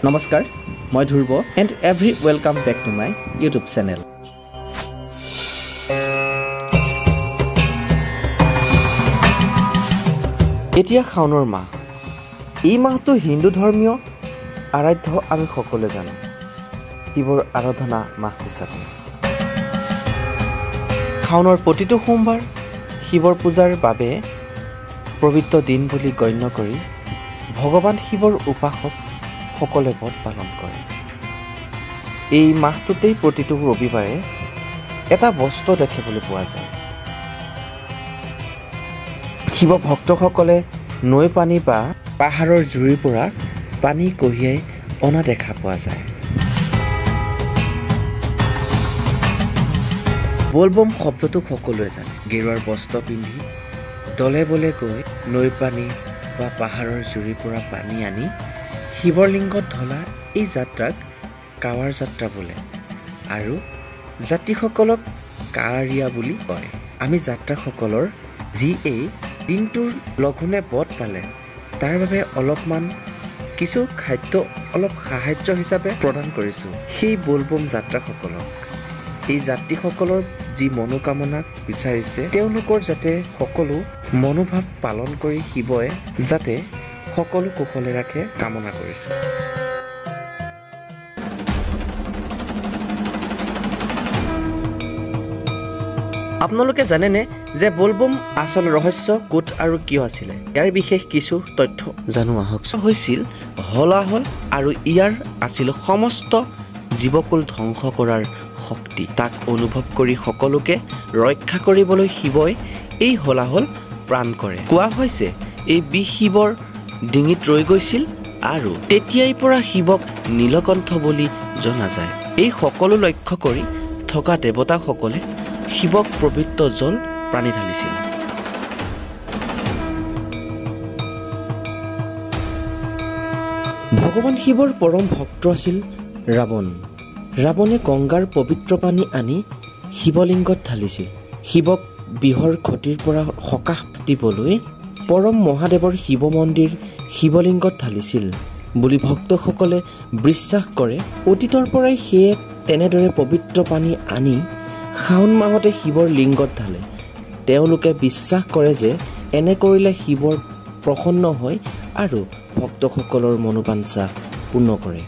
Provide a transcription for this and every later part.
নমস্কাৰ মই Dhruv and every welcome back to my YouTube channel. এতিয়া শাওনৰ মাহ। এই মাহটো হিন্দু ধৰ্মীয় আৰাধ্য আমি সকলোৱে জানো শিৱৰ আৰাধনা মাহ হিচাপে। শাওনৰ প্ৰতিটো সোমবাৰ শিৱৰ পূজাৰ বাবে পবিত্ৰ দিন বুলি গণ্য কৰি ভগৱান শিৱৰ উপাসক সকলোৱে ব্ৰত পালন কৰে। এই মাহটোতেই প্ৰতিটো ৰবিবাৰে এটা বস্ত্ৰ দেখিবলৈ পোৱা যায়। শিৱ ভক্তসকলে নৈ পানী বা পাহাৰৰ জুৰিৰ পৰা পানী কঢ়িয়াই অনা দেখা পোৱা যায়। বলবম শব্দটো সকলোৱে জানে। গেৰুৱাৰ বস্ত্ৰ পিন্ধি দলে বলে গৈ নৈ পানী বা পাহাৰৰ জুৰিৰ পৰা পানী আনি শিৱৰ লিংগত ঢলা এই যাত্ৰাক কাৱাৰ যাত্ৰা বোলে আৰু যাত্ৰীসকলক কাঁৱাৰীয়া বুলি কয়। আমি যাত্ৰাসকলৰ যি এই দিনটোৰ লঘোণে বধ পালে তাৰ বাবে অলপমান কিছু খাদ্য অলপ সাহায্য হিচাপে প্ৰদান কৰিছোঁ সেই বলবম যাত্ৰাসকলক। এই যাত্ৰীসকলৰ যি মনোকামনা বিচাৰিছে তেওঁলোকৰ যাতে সকলো মনোভাৱ পালন কৰি শিৱই যাতে সকলো কুশলে ৰাখে কামনা কৰিছে। আপোনালোকে জানেনে যে বলবম আচল ৰহস্য ক'ত আৰু কিয় আছিলে? ইয়াৰ বিশেষ কিছু তথ্য জানো আহক। হৈছিল হলাহল আৰু ইয়াৰ আছিল সমস্ত জীৱকুল ধ্বংস কৰাৰ শক্তি। তাক অনুভৱ কৰি সকলোকে ৰক্ষা কৰিবলৈ শিৱই এই হলাহল প্ৰাণ কৰে। কোৱা হৈছে এই বিষ শিৱৰ ডিঙিত ৰৈ গৈছিল আৰু তেতিয়াই পৰা শিৱক নীলকণ্ঠ বুলি জনা যায়। এই সকলো লক্ষ্য কৰি থকা দেৱতাসকলে শিৱক পবিত্ৰ জল পানী ঢালিছিল। ভগৱান শিৱৰ পৰম ভক্ত আছিল ৰাৱণ। ৰাৱণে গংগাৰ পবিত্ৰ পানী আনি শিৱলিংগত ঢালিছিল। শিৱক বিহৰ ক্ষতিৰ পৰা সকাহ দিবলৈ পৰম মহাদেৱৰ শিৱ মন্দিৰ শিৱলিংগত ঢালিছিল বুলি ভক্তসকলে বিশ্বাস কৰে। অতীতৰ পৰাই সেয়ে তেনেদৰে পবিত্ৰ পানী আনি শাওণ মাহতে শিৱৰ লিংগত ঢালে। তেওঁলোকে বিশ্বাস কৰে যে এনে কৰিলে শিৱৰ প্ৰসন্ন হয় আৰু ভক্তসকলৰ মনোবাঞ্ছা পূৰ্ণ কৰে।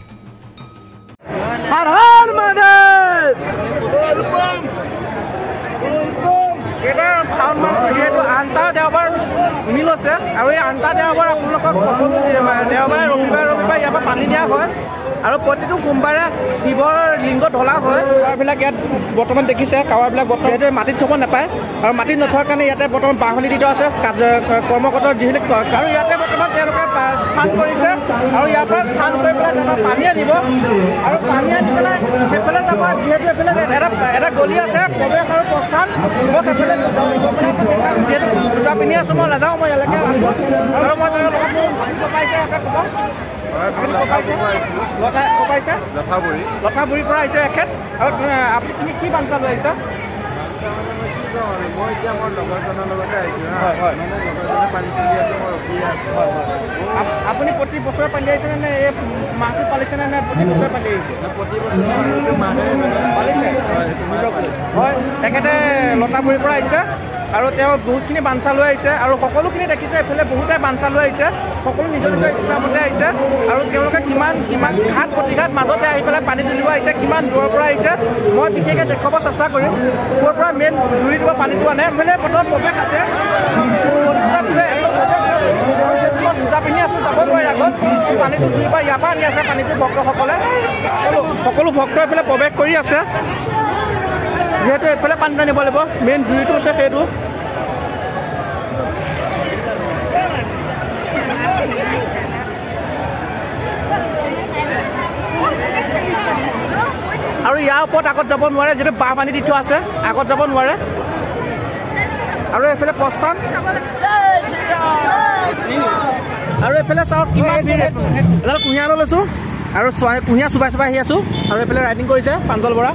এইবাৰ শাওণ মাহটো যিহেতু আনটা দেওবাৰ মিল আছে আৰু এই আনটা দেওবাৰ আপোনালোকক সকলো দেওবাৰে ৰবিবাৰে ইয়াৰ পৰা পানী দিয়া হয় আৰু প্ৰতিটো সোমবাৰে শিৱৰ লিংগ ঢলা হয়। কাৱাৰবিলাক ইয়াত বৰ্তমান দেখিছে, কাৱাৰবিলাক বৰ্তমান মাটিত থ'ব নাপায় আৰু মাটিত নথোৱাৰ কাৰণে ইয়াতে বৰ্তমান বাঁহলি দি থোৱা আছে কৰ্মকৰ্তা যিবিলাক আৰু ইয়াতে বৰ্তমান তেওঁলোকে স্থান কৰিছে আৰু ইয়াৰ পৰা স্থান কৰি পেলাই তেওঁলোকে পানী আনিব আৰু পানী আনি পেলাই সেইফালে যাব। যিহেতু এইফালে এটা গলি আছে প্ৰৱেশ আৰু প্ৰস্থান, মই সেইফালে যিহেতু জোতা পিন্ধি আছোঁ মই নাযাওঁ, মই ইয়ালৈকে আৰু মই লঠাগুৰিৰ পৰা আহিছে এখেত। আৰু আপুনি কি বাঞ্চা লৈ আহিছে? মই এতিয়া মোৰ লগৰজনৰ লগতে আহিছোঁ। হয় হয়, লগৰজনে পানী তুলি আছে, মই ৰখি আছোঁ। হয় হয়। আপুনি প্ৰতি বছৰে পালি আহিছেনে নে এই মাহটোত পালিছেনে নে প্ৰতি বছৰে পালি আহিছে? প্ৰতি বছৰ মাহে পালিছে হয়। তেখেতে লতাগুৰিৰ পৰা আহিছে আৰু তেওঁ বহুতখিনি বাঞ্চা লৈ আহিছে আৰু সকলোখিনি দেখিছে এইফালে বহুতে বাঞ্চা লৈ আহিছে, সকলো নিজৰ নিজৰ ইচ্ছামতে আহিছে আৰু তেওঁলোকে কিমান ঘাট প্ৰতিঘাট মাজতে আহি পেলাই পানী তুলিব আহিছে, কিমান দূৰৰ পৰা আহিছে মই বিশেষকৈ দেখুৱাব চেষ্টা কৰিম। ক'ৰ পৰা মেইন জুৰি দিব পানীটো আনে এইফালে প্ৰথম প্ৰৱেশ আছে, জোতা পিন্ধি আছোঁ, যাব নোৱাৰি আগত পানীটো জুৰিৰ পৰা ইয়াৰ পৰা আনি আছে পানীটো ভক্তসকলে। সকলো ভক্ত এইফালে প্ৰৱেশ কৰি আছে যিহেতু এইফালে পানী টানিব লাগিব, মেইন জুৰিটো আছে সেইটো। আৰু ইয়াৰ ওপৰত আগত যাব নোৱাৰে, যিহেতু বাঁহ পানী দি থোৱা আছে, আগত যাব নোৱাৰে। আৰু এইফালে প্ৰস্থান আৰু এইফালে চাওক কিমান এডাল কুঁহিয়াৰ লৈ লৈছোঁ আৰু কুঁহিয়াৰ চুবাই চুবাই আহি আছোঁ আৰু এইফালে ৰাইডিং কৰিছে প্ৰাঞ্জল বৰা।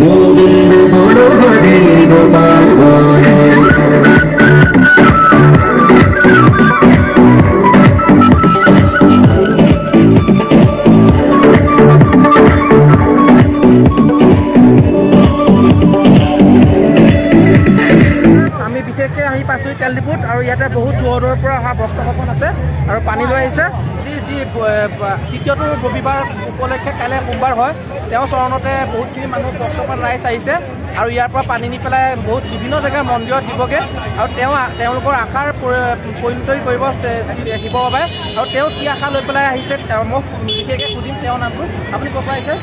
গোবিন্দ মাছুৰি তেল ডিপুত আৰু ইয়াতে বহুত দূৰৰ দূৰৰ পৰা অহা ভক্তসকল আছে আৰু পানী লৈ আহিছে যি তৃতীয়টো ৰবিবাৰ উপলক্ষে কাইলৈ সোমবাৰ হয় তেওঁৰ চৰণতে বহুতখিনি মানুহ ভক্তসকল ৰাইজ আহিছে আৰু ইয়াৰ পৰা পানী নি পেলাই বহুত বিভিন্ন জেগাৰ মন্দিৰত দিবগৈ আৰু তেওঁলোকৰ আশাৰ পৰিণতি কৰিব শিৱৰ বাবে আৰু তেওঁ কি আশা লৈ পেলাই আহিছে মই বিশেষকৈ সুধিম তেওঁৰ নামটো আপুনি ক'ৰ পৰা আহিছে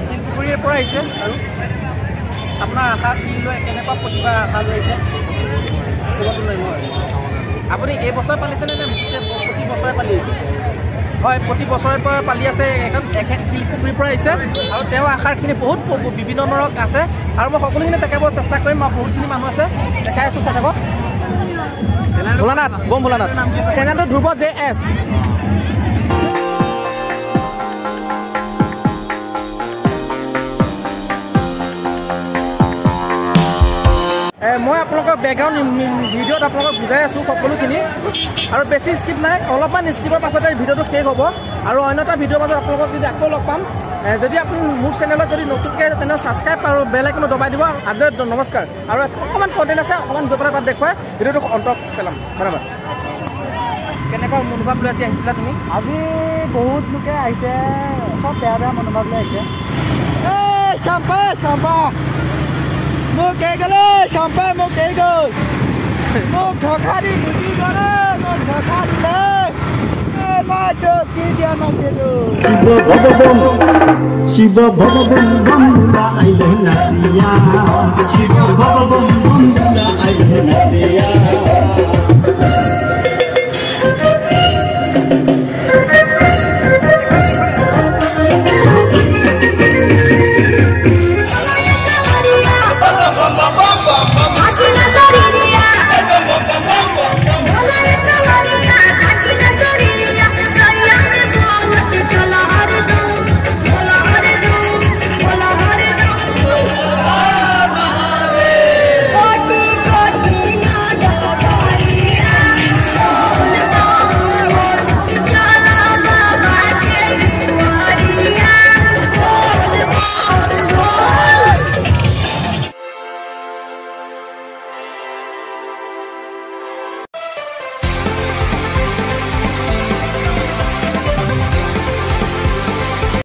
শিলপুখুৰীৰ পৰা আহিছে আৰু আপোনাৰ আশা কি লৈ কেনেকুৱা প্ৰতিভা আশা লৈ আহিছে আপুনি এই বছৰ পালিছেনে নে প্ৰতি বছৰে পালি আহিছে হয় প্ৰতি বছৰে পৰা পালি আছে এখন শিলপুখুৰীৰ পৰা আহিছে আৰু তেওঁৰ আশাৰখিনি বহুত বিভিন্ন ধৰণৰ আছে আৰু মই সকলোখিনি দেখাব চেষ্টা কৰিম আৰু বহুতখিনি মানুহ আছে দেখাই আছোঁ চাই থাকক ভোলানাথ বম ভোলানাথ চেনেলটো ধ্ৰুৱ JS মই আপোনালোকৰ বেকগ্ৰাউণ্ড ভিডিঅ'ত আপোনালোকক বুজাই আছোঁ সকলোখিনি আৰু বেছি স্কিপ নাই অলপমান স্কিপৰ পাছতে ভিডিঅ'টো শেষ হ'ব আৰু অন্য এটা ভিডিঅ'ৰ মাজত আপোনালোকক যদি আকৌ লগ পাম যদি আপুনি মোৰ চেনেলত যদি নতুনকৈ তেনেহ'লে ছাবস্ক্ৰাইব আৰু বেল আইকনো দবাই দিব আজি নমস্কাৰ আৰু অকণমান কণ্টেণ্ট আছে অকণমান গৈ পেলাই তাত দেখুৱাই ভিডিঅ'টো অন্ত পেলাম ধন্যবাদ কেনেকুৱা মনোভাৱ লৈ আজি আহিছিলা তুমি আজি বহুত লোকে আহিছে চব বেয়া বেয়া মনোভাৱ লৈ আহিছে মোক এই গ'লে চাম্পাই মোক এই গ'ল মোক ধকা দি গুচি গ'লে মোক ধকা দিলে মই তোক কি দিয়া নাছিলো শিৱ ভগৱান বন্দা আহিলে নাচিয়া শিৱ ভগৱান বন্দা আহিলে নাচিয়া